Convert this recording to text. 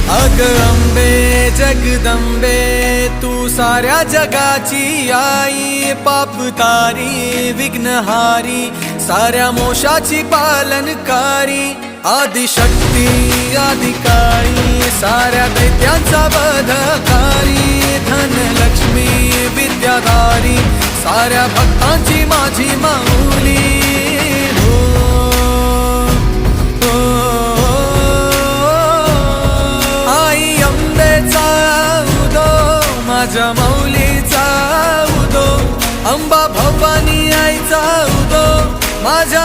अग अंबे जगदंबे तू साऱ्या जगाची आई, पाप तारी विघ्नहारी साऱ्या मोशाची पालनकारी, आदिशक्ती आदिकाळी साऱ्या दैत्यांचा वधकारी, धनलक्ष्मी विद्याधारी साऱ्या भक्तांची माझी माऊली। माझ्या माऊलीचा उदो, अंबा भवानी आईचा उदो, माझ्या